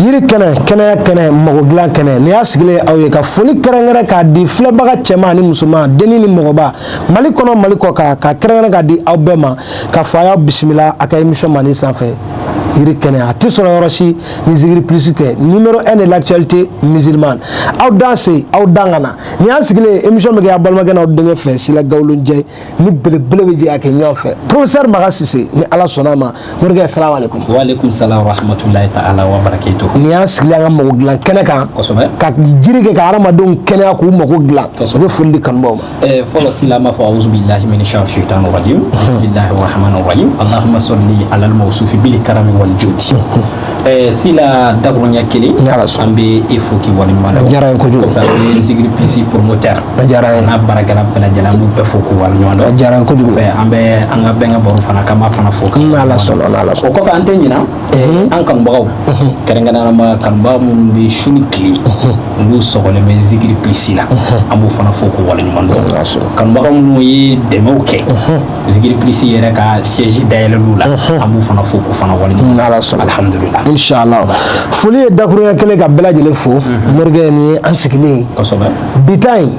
yiri kɛnɛ mɔgɔ dilan kɛnɛ ni y'a sigilen aw ye ka foli kɛrɛnkɛrɛn k'a di filɛbaga cɛman ni musoman denni ni mɔgɔba Mali kɔnɔ Mali kɔ ka kɛrɛnkɛrɛn k'a di aw bɛɛ ma ka fɔ a y'aw bisimila a ka émission Mali sanfɛ yiri kɛnɛ a tɛ sɔrɔ yɔrɔ si ni Zikiri Plus tɛ numéro 1 de l'actualité musulmane aw dan se aw dan ka na ni y'an sigilen émission bɛ kɛ a balimakɛ n'aw denkɛ fɛ Sila Gawolonjɛ ni belebele bɛ jɛ a kɛ ɲɔgɔn fɛ professeur Maga Sise ni Ala sɔnna ma morikɛ assalamu alaikum wa alaikum salam wa rahmatullahi ta'ala wa barakatuh ni y'an sigilen an ka mago dilan kɛnɛ kan ka jiri kɛ ka hadamadenw kɛnɛya k'u mago dilan u bɛ foli di kanubaw ma fɔlɔ Sila ma fɔ a'udhu billahi minash shaitanir rajim bismillahir rahmanir rahim allahumma salli ala al-mawsufi bil karami Joti Sila dagonya kele an bɛ e fo k'i waleɲuman dɔn diyara n ye kojugu kɔfɛ an bɛ Zikiri Plus promoteur diyara n ye n'a baarakɛla bɛɛ lajɛlen an b'u bɛɛ fo k'u waleɲuman dɔn diyara n ye kojugu an bɛ an ka bɛn ka baro fana k'an b'a fana fo n'Ala sɔnna o kɔfɛ an tɛ ɲina an kanubagaw kɛrɛnkɛrɛnnama kanubaga minnu bɛ su ni tile n'u sɔgɔlen bɛ Zikiri Plus la an b'u fana fo k'u waleɲuman dɔn kanubaga minnu ye dɛmɛw kɛ Zikiri Plus yɛrɛ ka siège dayɛlɛliw la an b'u fana fo k'u fana waleɲuman n'Ala sɔnna alhamdulillah inshallah foli ye dakurunya kelen ka bɛɛ lajɛlen fo morikɛ ni an sigilen kosɛbɛ bi ta in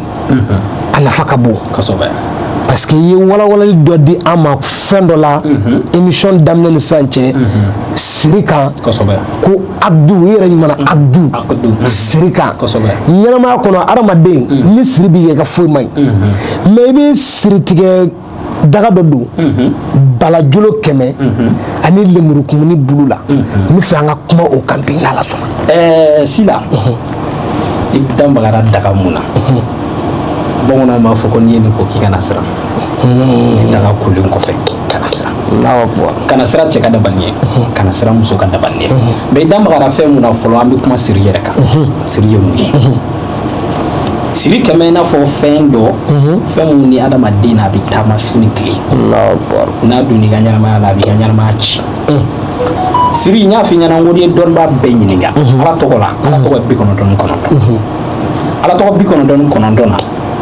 a nafa ka bon kosɛbɛ parce que i ye walawalali dɔ di an ma fɛn dɔ la émission daminɛ ni sisan cɛ siri kan kosɛbɛ ko Abdu i yɛrɛ ɲuman na Abdu siri kan ɲɛnamaya kɔnɔ adamaden ni siri b'i kɛ ka foyi man ɲi mais i bɛ siri tigɛ daga dɔ don balajolo 100 ani lemurukumuni bulu la n bɛ fɛ an ka kuma o kan bi n'Ala sɔnna Sila i da magara daga mun na bamananw b'a fɔ ko n'i ye nin ko k'i kana siran ni daga kolen kɔfɛ kana siran kana siran cɛ ka dabali ye kana siran muso ka dabali ye mais i da magara fɛn mun na fɔlɔ an bɛ kuma siri yɛrɛ kan siri ye mun ye siri kɛmɛ i n'a fɔ fɛn dɔ fɛn mun ni adamaden n'a bɛ taama su ni tile n'a donn'i ka ɲɛnamaya la a b'i ka ɲɛnamaya ci siri n y'a f'i ɲɛna n ko n'i ye dɔnnibaa bɛɛ ɲininka Ala tɔgɔ la Ala tɔgɔ 99 Ala tɔgɔ 99 na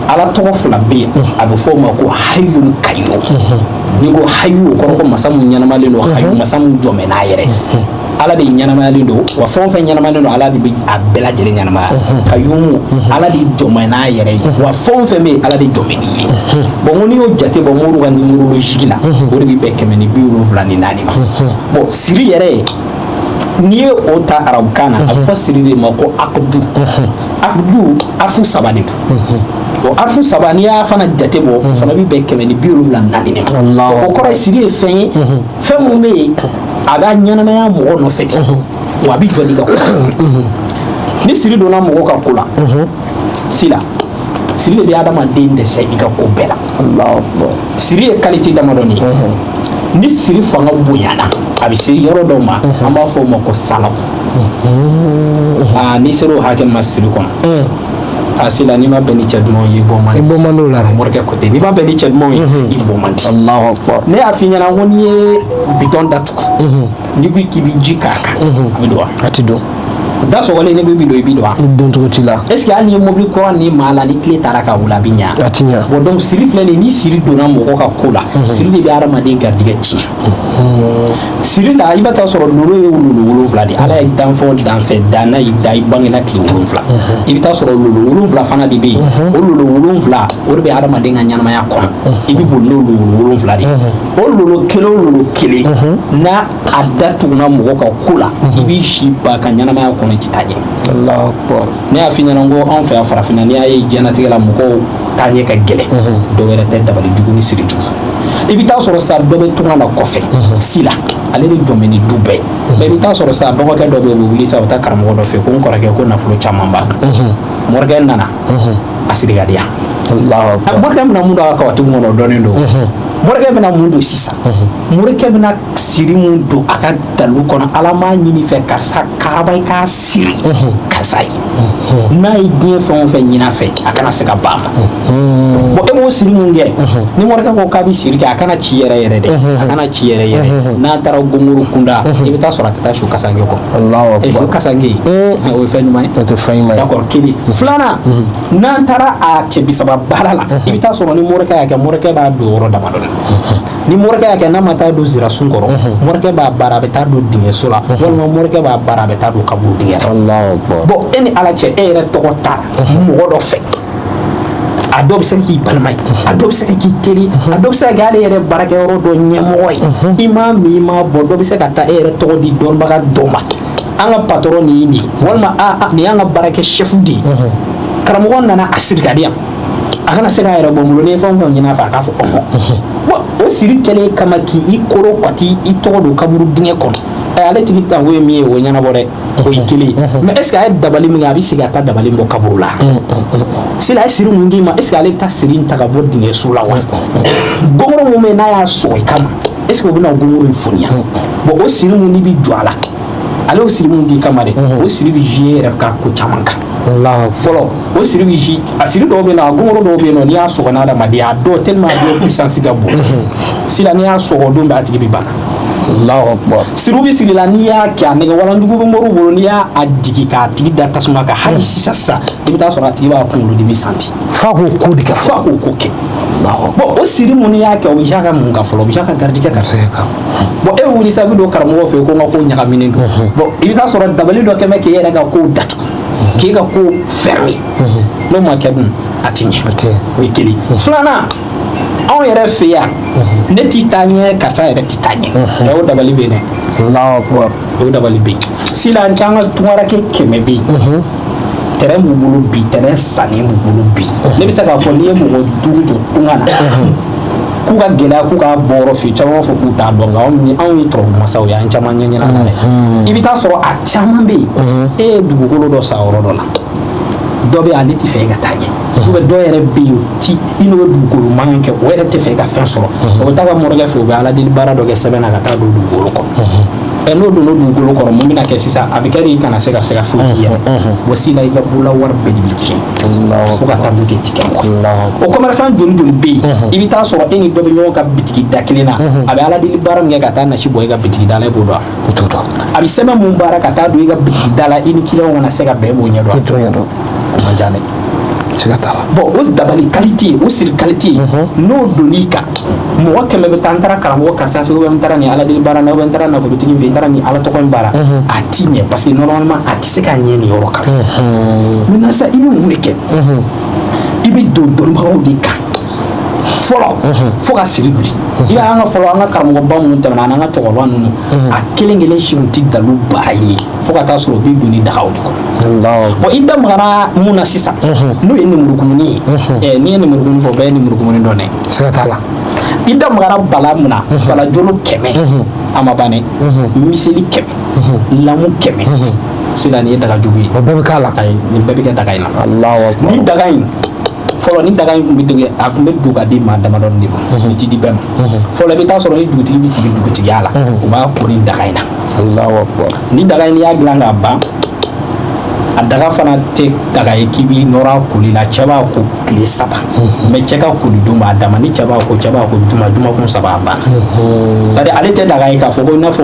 Ala tɔgɔ 2 bɛ yen a bɛ fɔ o ma ko Hayyun Kayyum n'i ko Hayyu o kɔrɔ ko masa mun ɲɛnamalen don Hayyu masa mun jɔmɛ n'a yɛrɛ Ala de ɲɛnamayalen don wa fɛn o fɛn ɲɛnamayalen don Ala de bɛ a bɛɛ lajɛlen ɲɛnamaya Kayyum Ala de jɔmɛ n'a yɛrɛ ye wa fɛn o fɛn bɛ yen Ala de jɔmɛ n'i ye bon ko n'i y'o jate bɔ Modibo ka numérologie la o de bɛ bɛn 174 ma bon siri yɛrɛ n'i ye o ta arabukan na a bɛ fɔ siri de ma ko Akdu arfu 3 de don bon arfu 3 n'i y'a fana jate bɔ o fana bɛ bɛn 174 ma o kɔrɔ ye siri ye fɛn ye fɛn mun bɛ yen a b'a ɲɛnamaya mɔgɔ nɔfɛ ten wa a bɛ jɔ n'i ka ko ni siri donna mɔgɔ ka ko la Sila siri de bɛ adamaden dɛsɛ i ka ko bɛɛ la siri ye qualité damadɔni ye ni siri fanga bonyana a bɛ se yɔrɔ dɔw ma an b'a fɔ o ma ko salabu n'i sera o hakɛ ma siri kɔnɔ Sila n'i ma bɛn ni cɛ dumanw ye i bɔ man di morikɛ côté n'i ma bɛn ni cɛ dumanw ye i bɔ man di ne y'a f'i ɲɛna ko n'i ye bitɔn datugu n'i ko k'i bɛ ji k'a kan a bɛ don wa a tɛ don da sɔgɔlen ne ko i bɛ don i bɛ don wa don cogo t'i la est ce que hali n'i ye mobili kura ni maa la ni tile taara ka wuli a bɛ ɲa a tɛ ɲa bon donc siri filɛ nin ye ni siri donna mɔgɔ ka ko la siri de bɛ adamaden garijɛgɛ tiɲɛ siri la i b'a taa sɔrɔ lolo ye lolo 7 de Ala ye danfɛnw dan fɛ dan n'a y'i da i bangela tile 7 i bɛ taa sɔrɔ lolo 7 fana de bɛ yen o lolo 7 o de bɛ adamaden ka ɲɛnamaya kɔnɔ i bɛ boli n'o lolo 7 de o lolo kelen n'a a da tuguna mɔgɔ ka ko la i b'i si ba ka ɲɛnamaya kɔnɔ i tɛ taa ɲɛ ne y'a f'i ɲɛna ko anw fɛ yan farafinna n'i y'a ye diɲɛlatigɛ la mɔgɔw taa ɲɛ ka gɛlɛn dɔw wɛrɛ tɛ dabali jugu ni siri jugu i bɛ taa sɔrɔ sa dɔ bɛ tunga la kɔfɛ Sila ale de jɔn bɛ ni du bɛɛ mais i bɛ taa sɔrɔ sa dɔgɔkɛ dɔ bɛ yen u bɛ wuli sa u bɛ taa karamɔgɔ dɔ fɛ ko n kɔrɔkɛ ko nafolo caman b'a kun morikɛ nana a siri ka di yan morikɛ bɛna mun don a ka kawatiw kɔnɔ o dɔnnen don morikɛ bɛna mun don sisan morikɛ bɛna siri mun don a ka dalu kɔnɔ Ala m'a ɲini fɛ karisa kaaba i k'a siri karisa ye n'a ye diɲɛ fɛn o fɛn ɲini a fɛ a kana se ka ban bon e b'o siri mun kɛ ni morikɛ ko k'a bɛ siri kɛ a kana ci yɛrɛ yɛrɛ dɛ a kana ci yɛrɛ yɛrɛ n'a taara gongoro kunda i bɛ taa sɔrɔ a tɛ taa su kasange kɔ su kasange o ye fɛn ɲuman ye o tɛ fɛn ɲuman ye d'accord kelen filanan n'an taara a cɛ bisaba baara la i bɛ taa sɔrɔ ni morikɛ y'a kɛ morikɛ b'a don yɔrɔ damadɔ la ni morikɛ y'a kɛ n'a ma taa don zirasun kɔrɔ morikɛ b'a baara a bɛ taa don dingɛso la walima morikɛ b'a baara a bɛ taa don kaburu dingɛ la bon e ni ala cɛ e yɛrɛ tɔgɔ ta mɔgɔ dɔ fɛ a dɔw bɛ se k'i balima ye a dɔw bɛ se ka k'i teri a dɔw bɛ se ka kɛ ale yɛrɛ baarakɛyɔrɔ dɔ ɲɛmɔgɔ ye i m'a min i m'a bɔ dɔw bɛ se ka taa e yɛrɛ tɔgɔ di dɔnnibaga dɔ ma an ka patron nin ye nin walima nin y'an ka baarakɛ chef de ye karamɔgɔ nana a siri ka di yan a kana se k'a yɛrɛ bɔ n bolo ni fɛn o fɛn ɲin'a fɛ a k'a fɔ o siri kɛlen kama k'i koro ka t'i tɔgɔ don kaburu dingɛ kɔnɔ ale tigi ta o ye min ye o ɲɛnabɔ dɛ o ye kelen mais est ce que a ye dabali min kɛ a bɛ se ka taa dabali bɔ kaburu la sila a ye siri mun d'i ma est ce que ale bɛ taa siri in ta ka bɔ dingɛso la wa gɔngɔrɔ mun bɛ yen n'a y'a sɔgɔ i kama est ce que o bɛna gɔngɔrɔ in foniya bon o siri mun n'i bɛ jɔ a la ale o siri mun d'i kama dɛ o siri bɛ jouer yɛrɛ ka ko caman kan fɔlɔ o siri bɛ jouer a siri dɔw bɛ yen nɔ a gɔngɔrɔ dɔw bɛ yen nɔ n'i y'a sɔgɔ n'adamaden a dɔw tellement a dɔw puissance ka bon sila n'i y'a sɔgɔ don bɛɛ a tigi bɛ bana siriw bɛ siri la n'i y'a kɛ a nɛgɛ walanjugu bɛ mɔriw bolo n'i y'a jigin k'a tigi da tasuma kan hali sisan i bɛ taa sɔrɔ a tigi b'a kunkolodimi santi f'a k'o ko de kɛ f'a k'o ko kɛ bon o siri mun n'i y'a kɛ o bɛ ka mun kan fɔlɔ o bɛ ka garijɛgɛ kan bon e bɛ wuli sisan i bɛ don karamɔgɔ fɛ yen ko n ka ko ɲagaminen don bon i bɛ taa sɔrɔ dabali dɔ kɛ mɛ k'e yɛrɛ ka kow datugu k'e ka ko fermer n'o ma kɛ dun a tɛ ɲɛ o ye kelen filanan anw yɛrɛ fɛ yan ne t'i taa ɲɛ karisa yɛrɛ t'i taa ɲɛ o dabali bɛ yen dɛ o dabali bɛ yen sisan an ka tungarakɛ 100 bɛ yen terrain b'u bolo bi terrain sannen b'u bolo bi ne bɛ se k'a fɔ n'i ye mɔgɔ 5 jɔ tunga na k'u ka gɛlɛya k'u ka bɔ yɔrɔ fɛ yen caman b'a fɔ k'u t'a dɔn nka anw ye tɔrɔbu masaw ye an caman ɲɛ ɲɛna dɛ i bɛ taa sɔrɔ a caman bɛ yen e ye dugukolo dɔ san yɔrɔ dɔ la dɔ bɛ ale tɛ fɛ e ka taa ɲɛ ou bien dɔ yɛrɛ bɛ yen i n'o dugukolo mankan kɛ o yɛrɛ tɛ fɛ e ka fɛn sɔrɔ o bɛ taa ka morikɛ fɛ u bɛ ala deli baara dɔ kɛ sɛbɛn na ka taa don dugukolo kɔnɔ n'o donna dugukolo kɔrɔ mun bɛna kɛ sisan a bɛ kɛ de i kana se ka foyi k'i yɛrɛ wa sila i ka bolola wari bɛɛ de bɛ tiɲɛ fo ka taa bute tigɛ o commerçant joli joli bɛ yen i bɛ taa sɔrɔ e ni dɔ bɛ ɲɔgɔn ka bitigi da kelen na a bɛ ala deli baara min kɛ ka taa nasi bɔ i ka bitigi da la i b'o dɔn a bɛ sɛbɛn mun baara ka taa don i ka bitigi da la i ni client kana se ka bɛn e b'o ɲɛ dɔn o man ca dɛ bon o dabali qualité o siri qualité n'o donn'i kan mɔgɔ 100 bɛ taa n taara karamɔgɔ karisa fɛ ou bien n taara nin ala deli baara na ou bien n taara nafolotigi fɛ n taara nin ala tɔgɔ in baara a ti ɲɛ parce que normalement a tɛ se ka ɲɛ nin yɔrɔ kan maintenant sa i bɛ mun de kɛ i bɛ don dɔnnibagaw de kan fɔlɔ fo ka siri wuli i b'a an ka fɔlɔ an ka karamɔgɔba minnu tɛmɛna an ka cɛkɔrɔba ninnu a kelen kelen siw tɛ dalu baara ye fo ka taa sɔrɔ u bɛ don ni dagaw de kɔnɔ bon i da magara mun na sisan n'o ye nemurukumuni ye n'i ye nemurukumuni fɔ bɛɛ ye nemurukumuni dɔn dɛ siga t'a la i da magara bala mun na bala jolo 100 a ma ban dɛ miseli 100 lamu 100 sisan nin ye daga jugu ye o bɛɛ bɛ k'a la ayi nin bɛɛ bɛ kɛ daga in na ni daga in fɔlɔ ni daga in tun bɛ dege a tun bɛ don ka di maa damadɔni de ma ni ti di bɛɛ ma fɔlɔ i bɛ taa sɔrɔ ni dugutigi bɛ sigi dugutigiya la u b'a ko ni daga in na ni daga in n'i y'a dilan k'a ban a daga fana tɛ daga ye k'i b'i nɔrɔ a koli la cɛ b'a ko tile 3 mais cɛ ka koli don b'a dama ni cɛ b'a ko jumakun 3 a banna c'est à dire ale tɛ daga ye k'a fɔ ko i n'a fɔ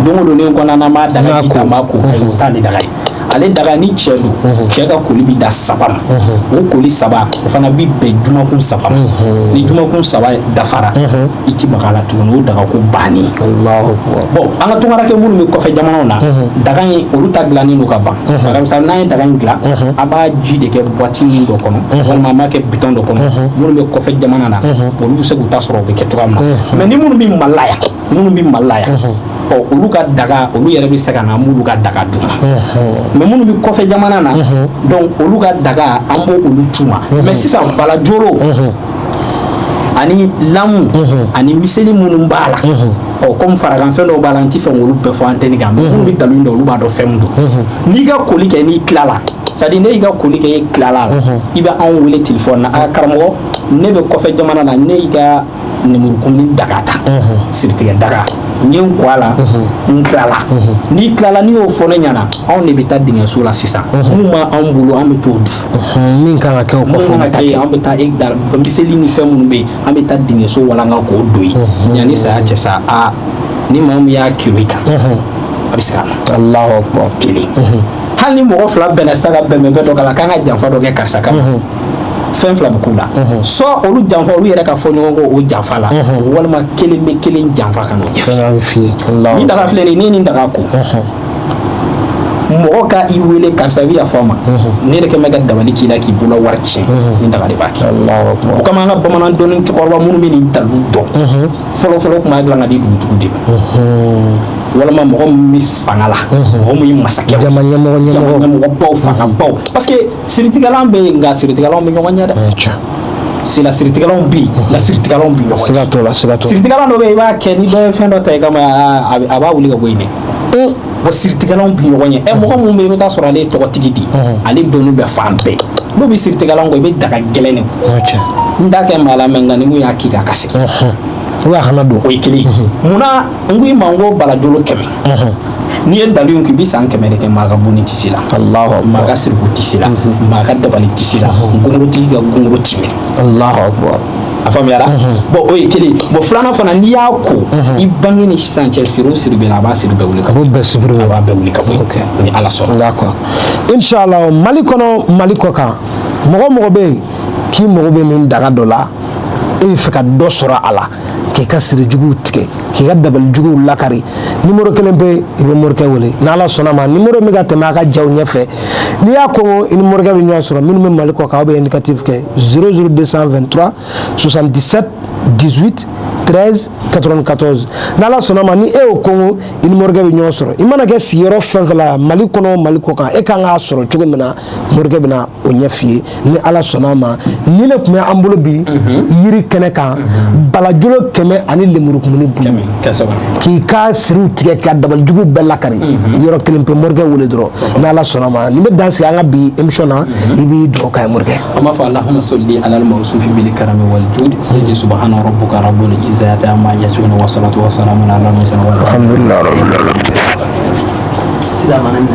don o don ne kɔnɔ n'an b'a daga ji ta n b'a ko ayi o t'ale daga ye ale daga ni cɛ don cɛ ka koli bɛ da 3 ma o koli 3 o fana bɛ bɛn jumakun 3 ma ni jumakun 3 dafara i ti maga a la tuguni o daga ko bannen bon an ka tungarakɛ minnu bɛ kɔfɛ jamanaw na daga in olu ta dilannen don ka ban par exemple n'an ye daga in dilan a b'a ji de kɛ boîte min dɔ kɔnɔ walima an b'a kɛ bitɔn dɔ kɔnɔ minnu bɛ kɔfɛ jamana na olu bɛ se k'u ta sɔrɔ o bɛ kɛ cogoya min na mais ni minnu bɛ Mali la yan olu ka daga olu yɛrɛ bɛ se ka na an b'olu ka daga d'u ma mais minnu bɛ kɔfɛ jamana na donc olu ka daga an b'o olu c'u ma mais sisan balajoro ani lamu ani miseli minnu b'a la comme faraganfɛn dɔw b'a la n tɛ fɛ k'olu bɛɛ fɔ antenne kan minnu bɛ dalu in dɔn olu b'a dɔn fɛn min don n'i ka koli kɛ n'i tilala c'est à dire ne y'i ka koli kɛ e tilala i bɛ anw wele téléphone na a karamɔgɔ ne bɛ kɔfɛ jamana na ne y'i ka nemurukumuni daga ta siritigɛ daga n ye n kɔ a la n tilala n'i tilala n'i y'o fɔ ne ɲɛna anw de bɛ taa dingɛso la sisan mun ma anw bolo an bɛ t'o di min kan ka kɛ o kɔfɛ an bɛ taa miseli ni fɛn minnu bɛ yen an bɛ taa dingɛso walanga k'o don yen yanni saya cɛ sa ni maa min y'a kilo i kan a bɛ se ka ma Alahu Akbar kelen hali ni mɔgɔ 2 bɛnna sisan ka bɛnbɛn dɔ k'a la k'an ka janfa dɔ kɛ karisa kama fɛn fila bɛ k'u la soit olu janfa olu yɛrɛ ka fɔ ɲɔgɔn kɔ o janfa la walima kelen bɛ kelen janfa ka n'o ɲɛfɔ ni daga filɛ nin ye ni daga ko mɔgɔ ka i wele karisa i bɛ yafa ma ne de kɛ mɛ ka dabali k'i la k'i bolo wari tiɲɛ ni daga de b'a kɛ o kama an ka bamanan dɔnni cɛkɔrɔba minnu bɛ nin dalu dɔn fɔlɔ-fɔlɔ tun b'a dilan ka di dugutigiw de ma walima mɔgɔ min bɛ fanga la mɔgɔ min ye masakɛ jama ɲɛmɔgɔbaw fangabaw parce que siritigɛlan bɛ yen nka siritigɛlanw bɛ ɲɔgɔn ɲɛ dɛ sila siritigɛlanw bɛ yen nka siritigɛlanw bɛ ɲɔgɔn ɲɛ siritigɛlan dɔ bɛ yen i b'a kɛ ni dɔ ye fɛn dɔ ta i kama a b'a wuli ka bɔ yen dɛ bon siritigɛlanw bɛ ɲɔgɔn ɲɛ mɔgɔ minnu bɛ yen i bɛ taa sɔrɔ ale ye tɔgɔtigi di ale dɔnni bɛ fan bɛɛ n'u bɛ siritigɛlan kɔ i bɛ daga gɛlɛn de n t'a kɛ maa la mɛ nka ni mun y'a k'i ka kasi o ye kelen munna n ko i ma n ko balajolo 100 n'i ye dalu in k'i bɛ san 100 de kɛ maa ka bonni tisi la maa ka siriku tisi la maa ka dabali tisi la gongorotigi ka gongoro ti minɛ a faamuyara bon o ye kelen bon filanan fana n'i y'a ko i bange ni sisan cɛ siri o siri bɛ la a b'a siri bɛɛ wuli ka bɔ a b'a bɛɛ wuli ka bɔ ni ala sɔnna d'accord inshallah Mali kɔnɔ Mali kɔ kan mɔgɔ bɛ yen k'i mago bɛ nin daga dɔ la e bɛ fɛ ka dɔ sɔrɔ a la k'i ka sirijuguw tigɛ k'i ka dabalijuguw lakari numéro kelen bɛ i bɛ morikɛ wele n'ala sɔnna ma numéro min ka tɛmɛ a ka jaw ɲɛfɛ n'i y'a kɔngɔ i ni morikɛ bɛ ɲɔgɔn sɔrɔ minnu bɛ Mali kɔ kan aw bɛ indicatif kɛ 00223 77 18 13 94 n'ala sɔnna ma ni e y'o kɔngɔ i ni morikɛ bɛ ɲɔgɔn sɔrɔ i mana kɛ sigiyɔrɔ fɛn fɛn la Mali kɔnɔ Mali kɔ kan e kan k'a sɔrɔ cogo min na morikɛ bɛ na o ɲɛ f'i ye ni ala sɔnna ma ni ne tun bɛ an bolo bi yiri kɛnɛ kan balajolo 100 ani lemurukumuni bulu k'i ka siriw tigɛ ka dabalijugu bɛɛ lakari yɔrɔ kelen pe morikɛ wele dɔrɔn n'ala sɔnna ma ni bɛ dan sigi an ka bi émission na i b'i dugawu k'a ye morikɛ an b'a fɔ allahumma salli ala al-mawsufi bil karami wal jud sayyidi subhana rabbuka rabbul izzati amma yasifun wa salatu wa salamun ala al-mursalin alhamdulillah rabbil alamin sila manan